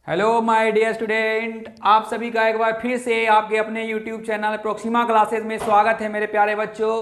Hello my dear student, आप सभी का एक बार फिर से आपके अपने यूट्यूब चैनल प्रोक्सिमा क्लासेस में स्वागत है मेरे प्यारे बच्चों।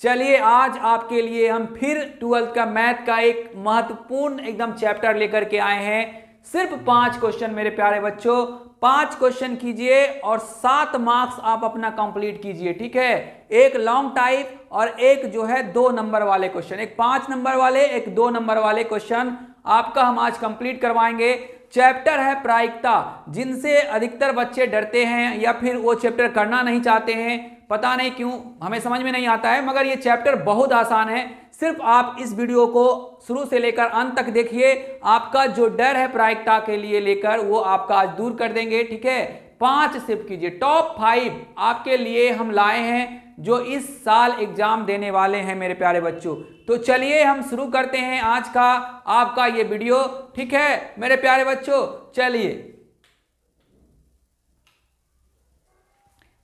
चलिए आज आपके लिए हम फिर 12th का मैथ का एक महत्वपूर्ण एकदम चैप्टर लेकर के आए हैं। सिर्फ 5 क्वेश्चन मेरे प्यारे बच्चों, 5 क्वेश्चन कीजिए और 7 मार्क्स आप अपना कंप्लीट कीजिए। ठीक है, एक लॉन्ग टाइप और एक जो है 2 नंबर वाले क्वेश्चन, एक 5 नंबर वाले, एक 2 नंबर वाले क्वेश्चन आपका हम आज कंप्लीट करवाएंगे। चैप्टर है प्रायिकता, जिनसे अधिकतर बच्चे डरते हैं या फिर वो चैप्टर करना नहीं चाहते हैं, पता नहीं क्यों, हमें समझ में नहीं आता है। मगर ये चैप्टर बहुत आसान है, सिर्फ आप इस वीडियो को शुरू से लेकर अंत तक देखिए। आपका जो डर है प्रायिकता के लिए लेकर वो आपका आज दूर कर देंगे। ठीक है, 5 सिर्फ कीजिए। टॉप 5 आपके लिए हम लाए हैं जो इस साल एग्जाम देने वाले हैं मेरे प्यारे बच्चों। तो चलिए हम शुरू करते हैं आज का आपका ये वीडियो। ठीक है मेरे प्यारे बच्चों,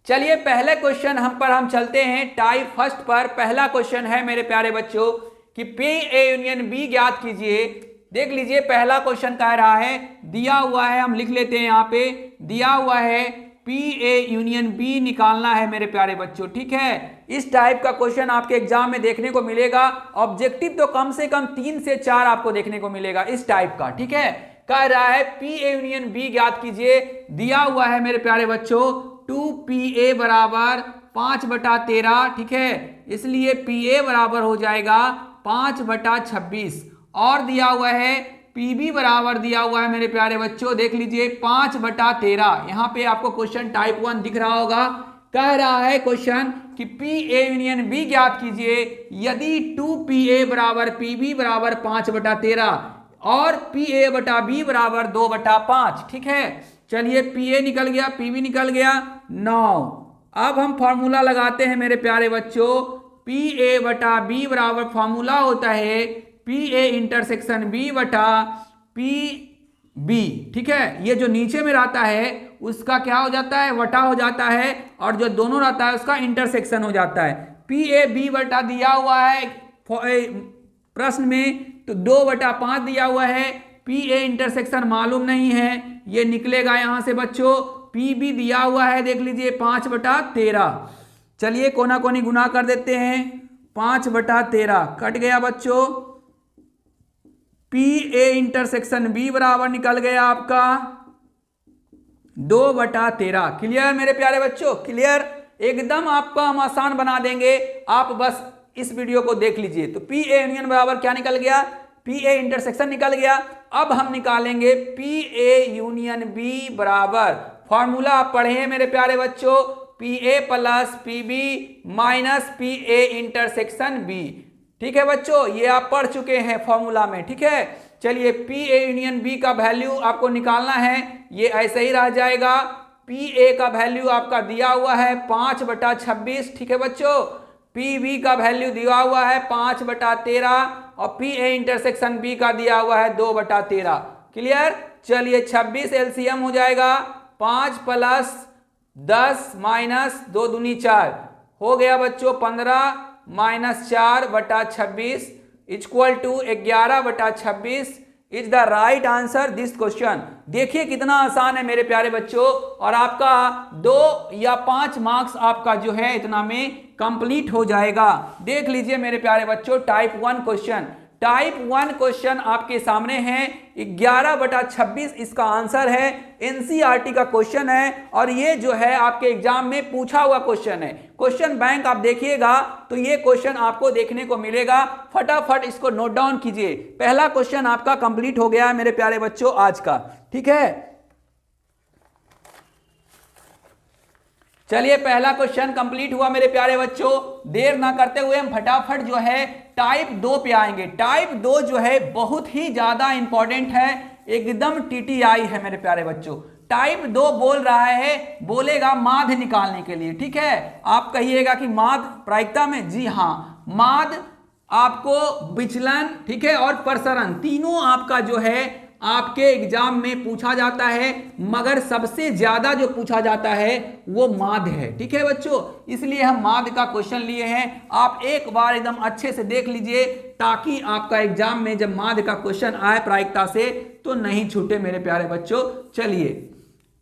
चलिए पहले क्वेश्चन हम चलते हैं टाइप फर्स्ट पर। पहला क्वेश्चन है मेरे प्यारे बच्चों कि P A यूनियन B ज्ञात कीजिए। देख लीजिए पहला क्वेश्चन कह रहा है, दिया हुआ है, हम लिख लेते हैं यहाँ पे, दिया हुआ है P A यूनियन B निकालना है मेरे प्यारे बच्चों। ठीक है, इस टाइप का क्वेश्चन आपके एग्जाम में देखने को मिलेगा। ऑब्जेक्टिव तो कम से कम 3 से 4 आपको देखने को मिलेगा इस टाइप का। ठीक है, कह रहा है P A यूनियन B ज्ञात कीजिए। दिया हुआ है मेरे प्यारे बच्चों 2PA बराबर 5/13। ठीक है, इसलिए PA बराबर हो जाएगा 5/26। और दिया हुआ है PB बराबर दिया हुआ है मेरे प्यारे बच्चों, देख लीजिए 5/13। यहाँ पे आपको क्वेश्चन टाइप 1 दिख रहा होगा। कह रहा है क्वेश्चन कि PA यूनियन B ज्ञात कीजिए यदि 2PA बराबर PB बराबर 5/13 और PA बटा B बराबर 2/5। ठीक है, चलिए PA निकल गया, PB निकल गया 9। अब हम फॉर्मूला लगाते हैं मेरे प्यारे बच्चों। PA बटा B बराबर फॉर्मूला होता है PA इंटरसेक्शन B बटा PB। ठीक है, ये जो नीचे में रहता है उसका क्या हो जाता है, वटा हो जाता है, और जो दोनों रहता है उसका इंटरसेक्शन हो जाता है। PA B बटा दिया हुआ है प्रश्न में, तो 2/5 दिया हुआ है। PA इंटरसेक्शन मालूम नहीं है, ये निकलेगा यहां से बच्चों। PB दिया हुआ है, देख लीजिए 5/13। चलिए कोना कोनी गुना कर देते हैं, 5/13 कट गया बच्चों। PA इंटरसेक्शन B बराबर निकल गया आपका 2/13। क्लियर मेरे प्यारे बच्चों, क्लियर? एकदम आपका हम आसान बना देंगे, आप बस इस वीडियो को देख लीजिए। तो PA यूनियन बराबर क्या निकल गया, PA इंटरसेक्शन निकल गया। अब हम निकालेंगे PA यूनियन B बराबर, फॉर्मूला आप पढ़े हैं मेरे प्यारे बच्चों, PA plus PB minus PA intersection B। ठीक है बच्चों, ये आप पढ़ चुके हैं फॉर्मूला में। ठीक है, चलिए PA यूनियन B का वैल्यू आपको निकालना है, ये ऐसे ही रह जाएगा। PA का वैल्यू आपका दिया हुआ है 5/26। ठीक है बच्चों, PB का वैल्यू दिया हुआ है 5/13 और PA इंटरसेक्शन B का दिया हुआ है 2/13। क्लियर? चलिए 26 LCM हो जाएगा, 5 + 10 माइनस 2 दूनी 4 हो गया बच्चों 15 - 4/26 equal to 11/26 is the right answer this question. देखिए कितना आसान है मेरे प्यारे बच्चों, और आपका 2 या 5 मार्क्स आपका जो है इतना में कंप्लीट हो जाएगा। देख लीजिए मेरे प्यारे बच्चों टाइप 1 क्वेश्चन। टाइप 1 क्वेश्चन आपके सामने है, 11/26 इसका आंसर है। NCERT का क्वेश्चन है और ये जो है आपके एग्जाम में पूछा हुआ क्वेश्चन है। क्वेश्चन बैंक आप देखिएगा तो ये क्वेश्चन आपको देखने को मिलेगा। फटाफट इसको नोट डाउन कीजिए। पहला क्वेश्चन आपका कंप्लीट हो गया है मेरे प्यारे बच्चों आज का। ठीक है, चलिए पहला क्वेश्चन कंप्लीट हुआ मेरे प्यारे बच्चों। देर ना करते हुए हम फटाफट जो है टाइप 2 पे आएंगे। टाइप 2 जो है बहुत ही ज्यादा इंपॉर्टेंट है, एकदम TTI है मेरे प्यारे बच्चों। टाइप 2 बोल रहा है, बोलेगा माध्य निकालने के लिए। ठीक है, आप कहिएगा कि माध्य प्रायिकता में, जी हाँ, माध्य आपको विचलन, ठीक है, और प्रसरण तीनों आपका जो है आपके एग्जाम में पूछा जाता है, मगर सबसे ज्यादा जो पूछा जाता है वो माध्य है। ठीक है बच्चों, इसलिए हम माध्य का क्वेश्चन लिए हैं। आप एक बार एकदम अच्छे से देख लीजिए ताकि आपका एग्जाम में जब माध्य का क्वेश्चन आए प्रायिकता से तो नहीं छूटे मेरे प्यारे बच्चों। चलिए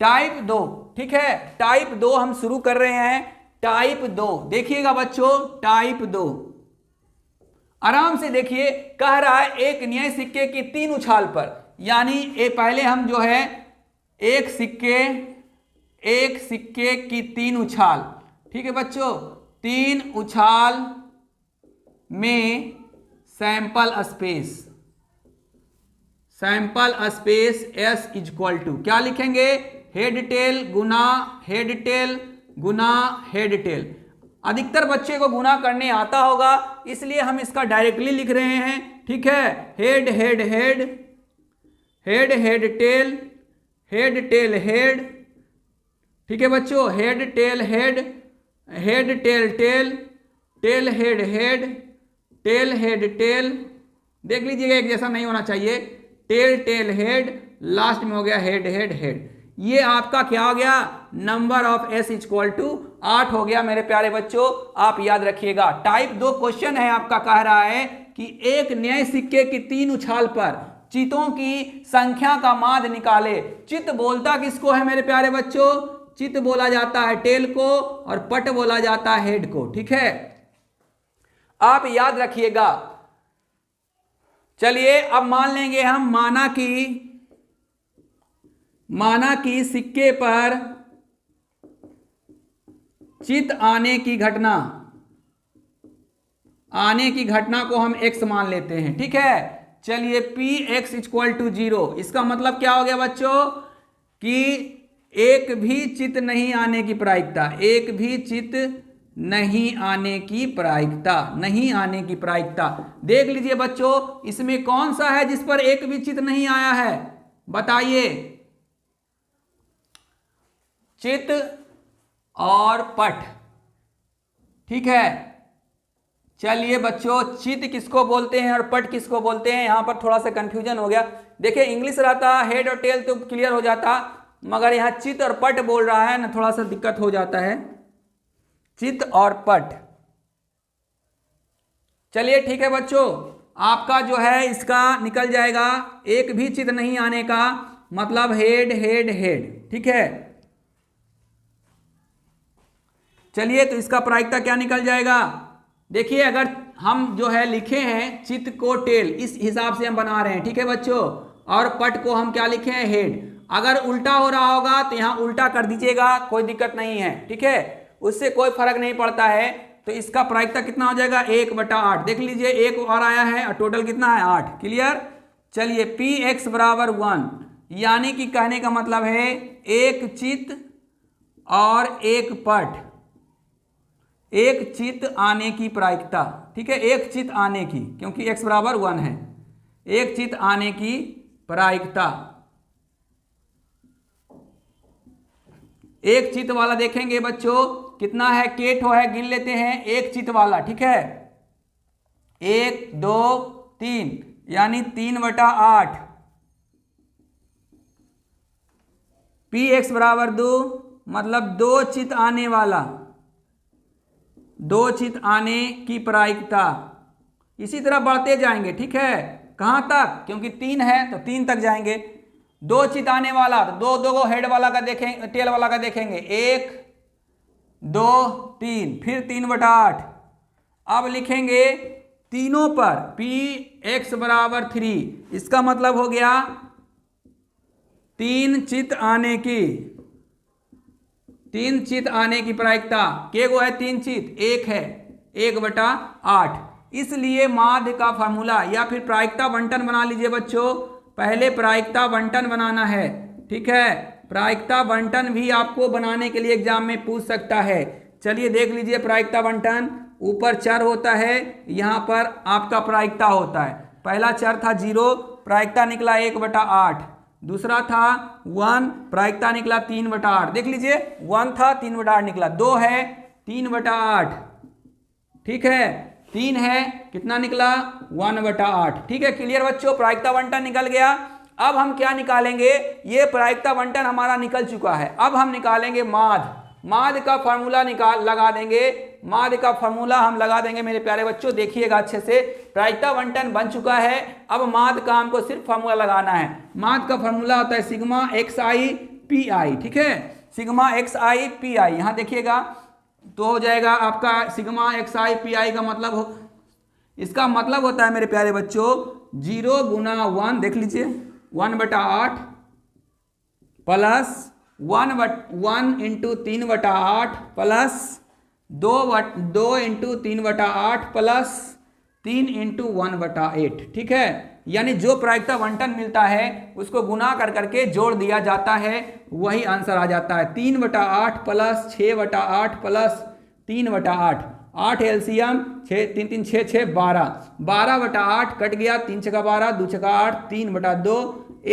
टाइप 2, ठीक है, टाइप 2 हम शुरू कर रहे हैं। टाइप 2 देखिएगा बच्चों, टाइप 2 आराम से देखिए, कह रहा है एक न्याय सिक्के की 3 उछाल पर, यानी पहले हम जो है एक सिक्के की 3 उछाल, ठीक है बच्चों, 3 उछाल में sample space S equal to क्या लिखेंगे, हेड टेल गुना हेड टेल। अधिकतर बच्चे को गुना करने आता होगा, इसलिए हम इसका डायरेक्टली लिख रहे हैं। ठीक है, हेड टेल हेड, ठीक है बच्चों, head tail tail head tail. देख लीजिएगा एक जैसा नहीं होना चाहिए, टेल हेड, लास्ट में हो गया हेड। ये आपका क्या हो गया, number of S equal to 8 हो गया मेरे प्यारे बच्चों। आप याद रखिएगा, टाइप 2 क्वेश्चन है आपका, कह रहा है कि एक नए सिक्के की 3 उछाल पर चितों की संख्या का माध्य निकाले। चित बोलता किसको है मेरे प्यारे बच्चों, चित बोला जाता है टेल को और पट बोला जाता है हेड को। ठीक है, आप याद रखिएगा। चलिए अब मान लेंगे हम, माना कि सिक्के पर चित आने की घटना को हम x मान लेते हैं। ठीक है, चलिए Px इक्वल टू 0, इसका मतलब क्या हो गया बच्चों कि एक भी चित नहीं आने की प्रायिकता, देख लीजिए बच्चों, इसमें कौन सा है जिस पर एक भी चित नहीं आया है, बताइए, चित और पट। ठीक है, चलिए बच्चों, चित किसको बोलते हैं और पट किसको बोलते हैं, यहां पर थोड़ा सा कंफ्यूजन हो गया। देखिए इंग्लिश रहता हेड और टेल तो क्लियर हो जाता, मगर यहां चित और पट बोल रहा है ना, थोड़ा सा दिक्कत हो जाता है, चित और पट। चलिए ठीक है बच्चों, आपका जो है इसका निकल जाएगा, एक भी चित नहीं आने का मतलब हेड। ठीक है, चलिए तो इसका प्रायिकता क्या निकल जाएगा, देखिए अगर हम जो है लिखे हैं चित को टेल, इस हिसाब से हम बना रहे हैं। ठीक है बच्चों, और पट को हम क्या लिखे हैं, हेड। अगर उल्टा हो रहा होगा तो यहां उल्टा कर दीजिएगा, कोई दिक्कत नहीं है। ठीक है, उससे कोई फर्क नहीं पड़ता है। तो इसका प्रायिकता कितना हो जाएगा, 1/8। देख लीजिए एक और आया है और टोटल कितना है, 8। क्लियर। चलिए Px बराबर 1, यानी कि कहने का मतलब है एक चित और एक पट, एक चित आने की प्रायिकता। ठीक है, एक चित आने की, क्योंकि x बराबर 1 है, एक चित आने की प्रायिकता। एक चित वाला देखेंगे बच्चों कितना है, केठो है, गिन लेते हैं एक चित वाला। ठीक है, 1 2 3, यानी 3/8। Px बराबर 2, मतलब 2 चित आने वाला, 2 चित आने की प्रायिकता। इसी तरह बढ़ते जाएंगे। ठीक है, कहां तक, क्योंकि 3 है तो 3 तक जाएंगे। 2 चित आने वाला तो 2 हेड वाला का देखेंगे, टेल वाला का देखेंगे, 1 2 3, फिर 3/8। अब लिखेंगे तीनों पर Px बराबर 3, इसका मतलब हो गया 3 चित आने की प्रायिकता। के गो है 3 चित, 1 है, 1/8। इसलिए माध्य का फार्मूला या फिर प्रायिकता बंटन बना लीजिए बच्चों। पहले प्रायिकता बंटन बनाना है। ठीक है, प्रायिकता बंटन भी आपको बनाने के लिए एग्जाम में पूछ सकता है। चलिए देख लीजिए प्रायिकता बंटन, ऊपर चर होता है, यहां पर आपका प्रायिकता होता है। पहला चर था 0, प्रायिकता निकला 1/8। दूसरा था 1, प्रायिकता निकला 3/8। देख लीजिए 1 था, 3/8 निकला। 2 है, 3/8। ठीक है, 3 है, कितना निकला, 1/8। ठीक है, क्लियर बच्चों, प्रायिकता बंटन निकल गया। अब हम क्या निकालेंगे, ये प्रायिकता बंटन हमारा निकल चुका है। अब हम निकालेंगे माध्य। माध्य का फार्मूला लगा देंगे। माध्य का फार्मूला हम लगा देंगे मेरे प्यारे बच्चों, देखिएगा अच्छे से। प्रायिकता बंटन बन चुका है, अब माध्य का हमको सिर्फ फार्मूला लगाना है। माध्य का फार्मूला होता है sigma x I P I, ठीक है, sigma x I P I. यहां देखिएगा तो हो जाएगा आपका sigma x I P I का मतलब इसका मतलब होता है मेरे प्यारे बच्चों 0 गुना 1, देख लीजिए 1/8 plus 1 into 3/8 plus 2 into 3/8 plus 3 into 1/8, ठीक है। यानी जो प्रायिकता बंटन मिलता है उसको गुना कर करके जोड़ दिया जाता है, वही आंसर आ जाता है। 3/8 प्लस 6/8 प्लस 3/8, 8 एलसीएम 6 3 3 6 6 12, 12/8 कट गया, 3 छका 12, 2 छका 8, 3/2,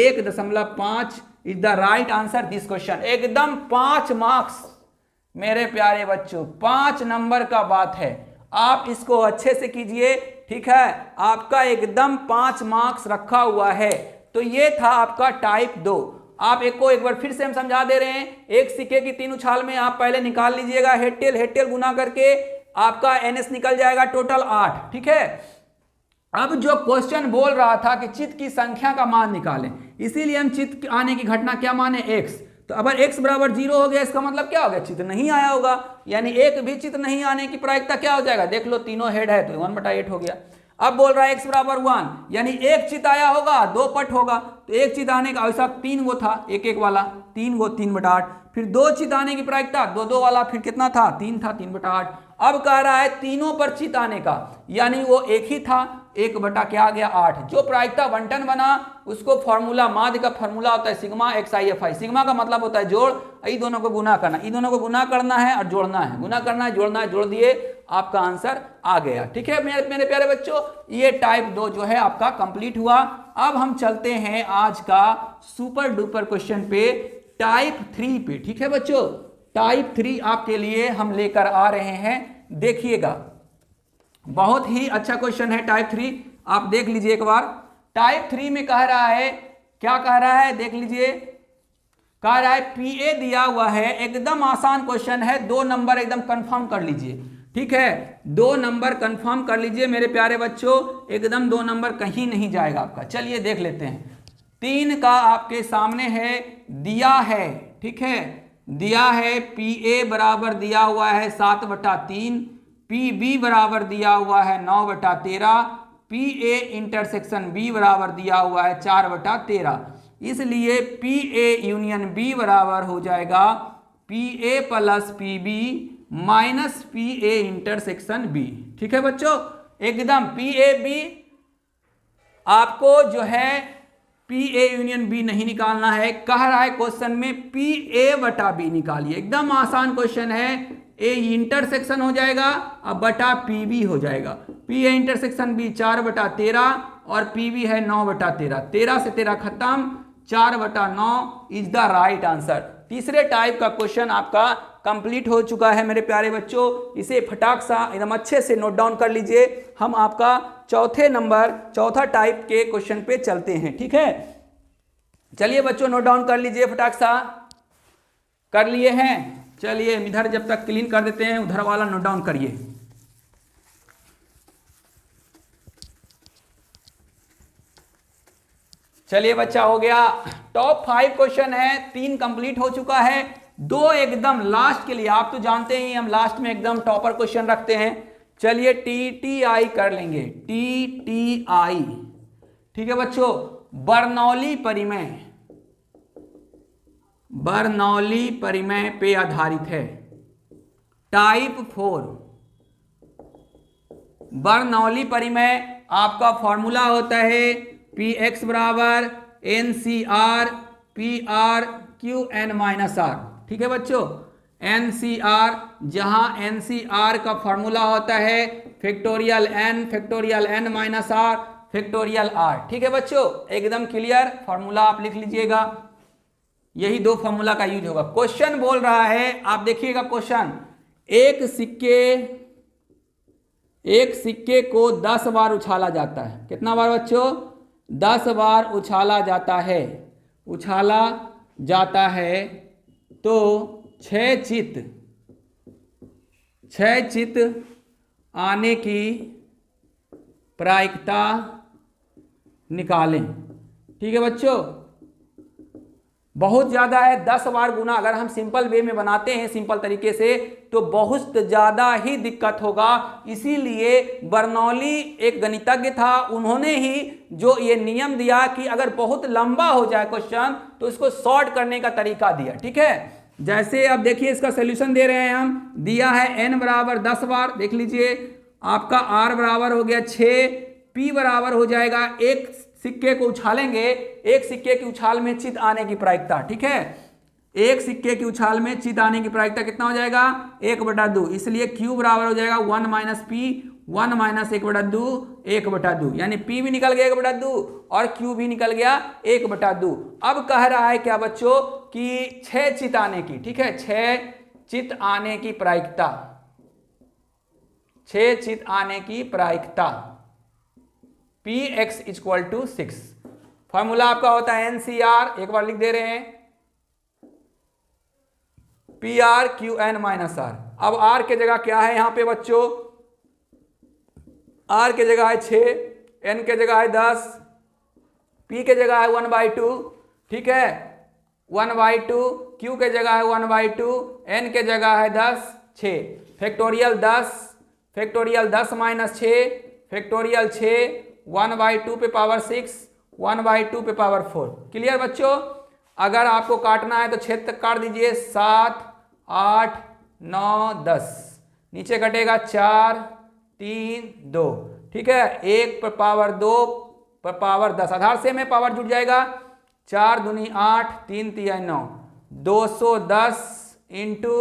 1.5 is the right answer this question. एकदम 5 मार्क्स मेरे प्यारे बच्चों, 5 नंबर का बात है। आप इसको अच्छे से कीजिए, ठीक है, आपका एकदम 5 मार्क्स रखा हुआ है। तो ये था आपका टाइप 2। आप एक बार फिर से हम समझा दे रहे हैं, एक सिक्के की 3 उछाल में आप पहले निकाल लीजिएगा हेड टेल गुना करके आपका एनएस निकल जाएगा टोटल 8, ठीक है। अब जो क्वेश्चन बोल रहा था कि चित्त की संख्या का मान निकालें, इसीलिए हम चित्त आने की घटना क्या माने x। तो अगर x बराबर 0 हो गया, इसका मतलब क्या हो गया, चित्त नहीं आया होगा, यानी एक भी चित्त नहीं आने की प्रायिकता क्या हो जाएगा, देख लो तीनों हेड है तो 1/8 हो गया। अब बोल रहा है x बराबर 1, यानी एक चित्त आया होगा 2 पट होगा, तो एक चित्त आने का वैसा 3 गो था, एक वाला 3 गो 3/8, फिर 2 चित्त आने की प्रायिकता 2 वाला फिर कितना था 3 था 3/8। अब कह रहा है तीनों पर चित्त आने का, यानी वो एक ही था, 1/8। जो प्रायिकता बंटन बना उसको फॉर्मूला, माध्य का फॉर्मूला होता है sigma x I F I. Sigma का मतलब होता है जोड़, इन दोनों को गुना करना, इन दोनों को गुना करना है और जोड़ना है, गुना करना है जोड़ना है, जोड़ दिए आपका आंसर आ गया, ठीक है मेरे प्यारे बच्चों। ये टाइप 2 जो है आपका कंप्लीट हुआ। अब हम चलते हैं आज का सुपर डुपर क्वेश्चन पे, टाइप 3 पे, ठीक है बच्चों। टाइप 3 आपके लिए हम लेकर आ रहे हैं, देखिएगा बहुत ही अच्छा क्वेश्चन है टाइप 3, आप देख लीजिए एक बार। टाइप 3 में कह रहा है, क्या कह रहा है देख लीजिए, कह रहा है पीए दिया हुआ है, एकदम आसान क्वेश्चन है, 2 नंबर एकदम कंफर्म कर लीजिए, ठीक है, 2 नंबर कंफर्म कर लीजिए मेरे प्यारे बच्चों, एकदम 2 नंबर कहीं नहीं जाएगा आपका। चलिए देख लेते हैं। 3 का आपके सामने है, दिया है, ठीक है, दिया है पीए बराबर दिया हुआ है 7/3, पीबी बराबर दिया हुआ है 9/13, पीए इंटरसेक्शन बी बराबर दिया हुआ है 4/13। इसलिए पीए यूनियन बी बराबर हो जाएगा पीए प्लस पीबी माइनस पीए इंटरसेक्शन बी, ठीक है बच्चों। एकदम पीए बी आपको जो है पीए यूनियन बी नहीं निकालना है, कह रहा है क्वेश्चन में पीए/बी निकालिए, एकदम आसान क्वेश्चन है। ए इंटरसेक्शन हो जाएगा अब बटा पीबी हो जाएगा, पीए इंटरसेक्शन बी 4/13 और पीबी है 9/13, 13 से 13 खत्म, 4/9 इज द राइट आंसर। तीसरे टाइप का क्वेश्चन आपका कंप्लीट हो चुका है मेरे प्यारे बच्चों, इसे फटाक सा एकदम अच्छे से नोट डाउन कर लीजिए। हम आपका चौथा टाइप के क्वेश्चन पे चलते हैं, ठीक है। चलिए बच्चों नोट डाउन कर लीजिए, फटाक सा कर लिए हैं। चलिए इधर जब तक क्लीन कर देते हैं, उधर वाला नोट डाउन करिए। चलिए बच्चा हो गया, टॉप 5 क्वेश्चन है, 3 कंप्लीट हो चुका है, 2 एकदम लास्ट के लिए, आप तो जानते ही हम लास्ट में एकदम टॉपर क्वेश्चन रखते हैं। चलिए टीटीआई कर लेंगे, टीटीआई, ठीक है बच्चों। बर्नौली परिमेय, बर्नौली परिमेय पे आधारित है। टाइप 4 बर्नौली परिमेय आपका फॉर्मूला होता है पी एक्स बराबर N C R P R Q N minus R, ठीक है बच्चों। एन सी आर, जहां एन सी आर का फॉर्मूला होता है factorial N minus R factorial R, ठीक है बच्चों, एकदम क्लियर फॉर्मूला आप लिख लीजिएगा, यही 2 फॉर्मूला का यूज होगा। क्वेश्चन बोल रहा है, आप देखिएगा क्वेश्चन, एक सिक्के को 10 बार उछाला जाता है, कितना बार बच्चों, 10 बार उछाला जाता है तो 6 चित आने की प्रायिकता निकालें। ठीक है बच्चों, बहुत ज़्यादा है, 10 बार गुना अगर हम सिंपल वे में बनाते हैं सिंपल तरीके से तो बहुत ज़्यादा ही दिक्कत होगा। इसीलिए बर्नौली एक गणितज्ञ था, उन्होंने ही जो ये नियम दिया कि अगर बहुत लंबा हो जाए क्वेश्चन तो इसको शॉर्ट करने का तरीका दिया। ठीक है, जैसे अब देखिए इसका सोल्यूशन दे रहे हैं हम, दिया है n बराबर 10 बार, देख लीजिए आपका r बराबर हो गया 6, p बराबर हो जाएगा, एक सिक्के को उछालेंगे, एक सिक्के की उछाल में चित आने की प्रायिकता। ठीक है, एक सिक्के की उछाल में चित आने की प्रायिकता कितना हो जाएगा 1/2, इसलिए q बराबर हो जाएगा 1 - p, 1 - 1/2, यानी p भी निकल गया 1/2 और q भी निकल गया 1/2। अब कह रहा है क्या बच्चों कि 6 चित आने की, ठीक है, 6 चित आने की प्रायिकता, 6 चित आने की प्रायिकता px = 6। फॉर्मूला आपका होता है NCR, एक बार लिख दे रहे हैं, PR QN - R। अब R के जगह क्या है यहां पे बच्चों, R के जगह है 6, N के जगह है 10, P के जगह है 1/2, ठीक है 1/2, Q के जगह है 1/2, N के जगह है 10, 6 फैक्टोरियल 10 - 6 फैक्टोरियल 6, 1/2 पे पावर 6, 1/2 पे पावर 4। क्लियर बच्चों, अगर आपको काटना है तो 6 तक काट दीजिए, 7 8 9 10, नीचे कटेगा 4 3 2, ठीक है 1 पर पावर 2 पर पावर 10, आधार से में पावर जुड़ जाएगा, 4 दूनी 8 3 3 9, 210 इंटू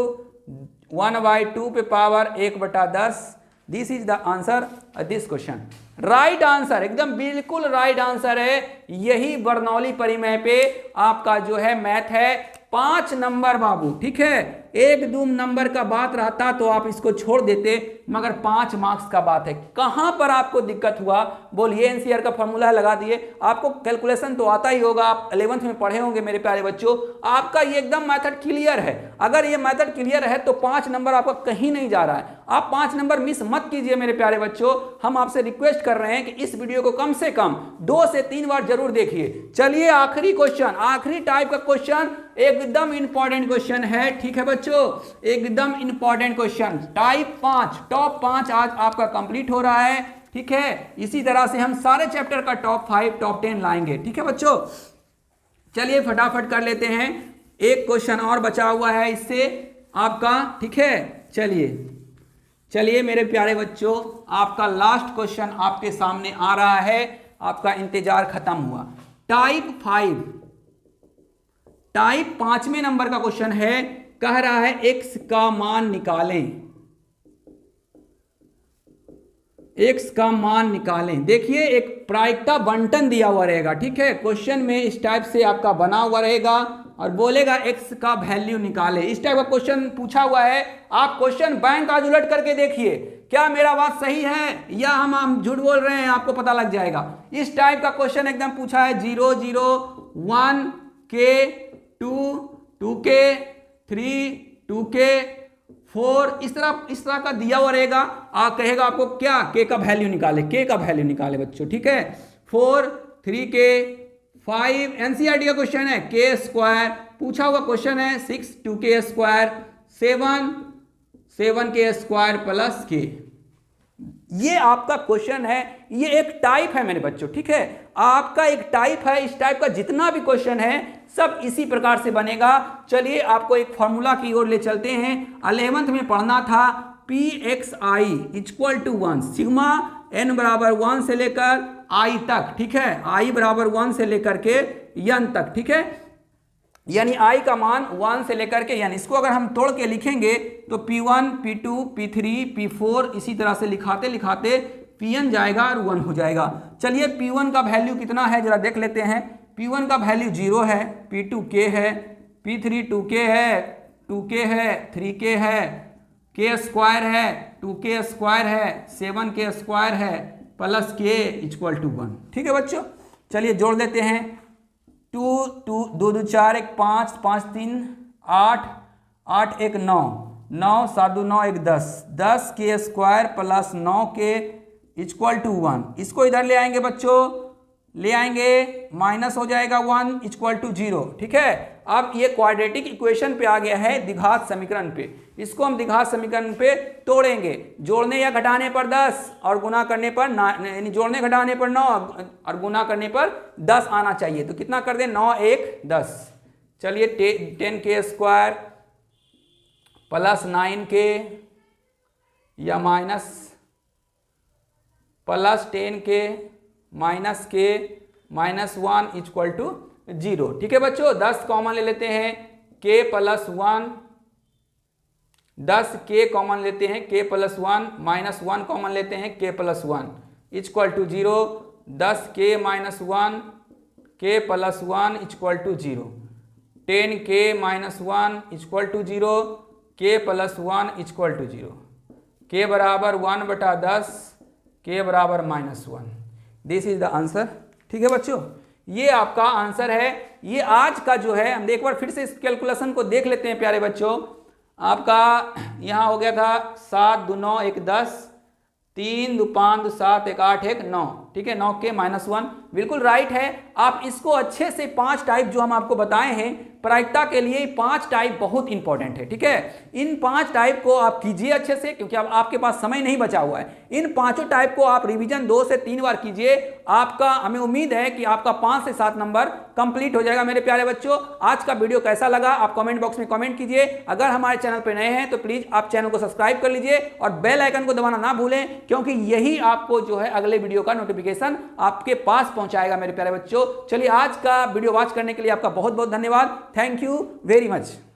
1/2 पे power 1/10। This is the answer this question. Right answer, एकदम बिल्कुल राइट आंसर है। यही बर्नौली परिमेय पे आपका जो है मैथ है 5 नंबर बाबू। ठीक है, 1-2 नंबर का बात रहता तो आप इसको छोड़ देते, मगर 5 मार्क्स का बात है। कहां पर आपको दिक्कत हुआ बोलिए, एनसीआर का फॉर्मूला लगा दिए, आपको कैलकुलेशन तो आता ही होगा, आप 11th में पढ़े होंगे मेरे प्यारे बच्चों, आपका ये एकदम मेथड क्लियर है। अगर ये मेथड क्लियर है तो 5 नंबर आपका कहीं नहीं जा रहा है। आप 5 नंबर मिस मत कीजिए मेरे प्यारे बच्चों। हम आपसे रिक्वेस्ट कर रहे हैं कि इस वीडियो को कम से कम 2 से 3 बार जरूर देखिए। चलिए आखिरी क्वेश्चन, आखिरी टाइप का क्वेश्चन, एकदम इंपॉर्टेंट क्वेश्चन है। ठीक है बच्चों, एकदम इंपॉर्टेंट क्वेश्चन, टाइप 5, टॉप 5 आज आपका कंप्लीट हो रहा है। ठीक है, इसी तरह से हम सारे चैप्टर का टॉप 5 टॉप 10 लाएंगे। ठीक है बच्चों, चलिए फटाफट कर लेते हैं, एक क्वेश्चन और बचा हुआ है इससे आपका। ठीक है, चलिए मेरे प्यारे बच्चों, आपका लास्ट क्वेश्चन आपके सामने आ रहा है, आपका इंतजार खत्म हुआ। टाइप 5वें नंबर का क्वेश्चन है, कह रहा है x का मान निकालें, x का मान निकालें। देखिए एक प्रायिकता बंटन दिया हुआ रहेगा। ठीक है, क्वेश्चन में इस टाइप से आपका बना हुआ रहेगा और बोलेगा x का वैल्यू निकाले। इस टाइप का क्वेश्चन पूछा हुआ है। आप क्वेश्चन बैंक आज उलट करके देखिए, क्या मेरा बात सही है या हम झूठ बोल रहे हैं, आपको पता लग जाएगा। इस टाइप का क्वेश्चन एकदम पूछा है, 0 0 1 k 2 k 3 2 k 4, इस तरह का दिया हुआ रहेगा। कहेगा आपको क्या, k का वैल्यू निकाले, बच्चों। ठीक है, 4 3 k 5 एनसीईआरटी का क्वेश्चन है, k स्क्वायर पूछा हुआ क्वेश्चन है, 6 2k square 7 k square plus k। ये आपका क्वेश्चन है, ये एक टाइप है मेरे बच्चों। ठीक है, आपका एक टाइप है। इस टाइप का जितना भी क्वेश्चन है सब इसी प्रकार से बनेगा। चलिए आपको एक फॉर्मूला की ओर ले चलते हैं। 11th में पढ़ना था, pxi = 1, सिग्मा n बराबर 1 से लेकर i तक। ठीक है, i बराबर 1 से लेकर के n तक। ठीक है, यानी i का मान 1 से लेकर के n। इसको अगर हम तोड़ के लिखेंगे तो p1 p2 p3 p4 इसी तरह से लिखाते लिखाते pn जाएगा और 1 हो जाएगा। चलिए p1 का वैल्यू कितना है जरा देख लेते हैं। p1 का वैल्यू 0 है, p2 k है, p3 2k है, 2k है, 3k है, k स्क्वायर है, 2k स्क्वायर है, 7k स्क्वायर है प्लस k = 1। ठीक है बच्चों, चलिए जोड़ देते हैं। 2 2 2 2 4 1 5 5 3 8 8 1 9 9 7 2 9 1 10 10 के स्क्वायर प्लस 9 के इक्वल टू 1। इसको इधर ले आएंगे बच्चों, ले आएंगे, माइनस हो जाएगा 1 इक्वल टू 0। ठीक है, अब ये क्वाड्रेटिक इक्वेशन पे आ गया है द्विघात समीकरण पे। इसको हम द्विघात समीकरण पे तोड़ेंगे। जोड़ने या घटाने पर 10 और गुना करने पर यानी जोड़ने घटाने पर 9 और गुना करने पर 10 आना चाहिए। तो कितना कर दें, 9 1 10। चलिए 10 के स्क्वायर प्लस 9 के या माइनस प्लस 10 के माइनस के माइनस 1 इक्वल टू 0। ठीक है बच्चों, 10 कॉमन ले लेते हैं, के प्लस 1, 10 के कॉमन लेते हैं, के प्लस 1 माइनस 1 कॉमन लेते हैं, के प्लस 1 इक्वल टू 0। 10 के माइनस 1 के प्लस 1 इक्वल टू 0। 10 के माइनस 1 इक्वल टू 0, के प्लस 1 इक्वल टू 0। के बराबर 1/10, के बराबर -1। This is the answer. ठीक है बच्चों, ये आपका आंसर है। ये आज का जो है, हम एक बार फिर से इस कैलकुलेशन को देख लेते हैं प्यारे बच्चों। आपका यहाँ हो गया था 7 2 9 1 10, 3 2 5 2 7 1 8 1 9। ठीक है, 9 के -1 बिल्कुल राइट है। आप इसको अच्छे से 5 टाइप जो हम आपको बताए हैं प्रायिकता के लिए, 5 टाइप बहुत इंपॉर्टेंट है। ठीक है, इन 5 टाइप को आप कीजिए अच्छे से, क्योंकि अब आपके पास समय नहीं बचा हुआ है। इन 5 टाइप को आप रिवीजन 2 से 3 बार कीजिए। आपका, हमें उम्मीद है कि आपका 5 से 7 नंबर कंप्लीट हो जाएगा। मेरे प्यारे बच्चों, आज का वीडियो कैसा लगा आप कमेंट बॉक्स में कमेंट कीजिए। अगर हमारे चैनल पर नए हैं तो प्लीज आप चैनल को सब्सक्राइब कर लीजिए और बेल आइकन को दबाना ना भूलें, क्योंकि यही आपको जो है अगले वीडियो का नोटिफिकेशन आपके पास पहुंचाएगा मेरे प्यारे बच्चों। चलिए, आज का वीडियो वॉच करने के लिए आपका बहुत बहुत धन्यवाद। Thank you very much.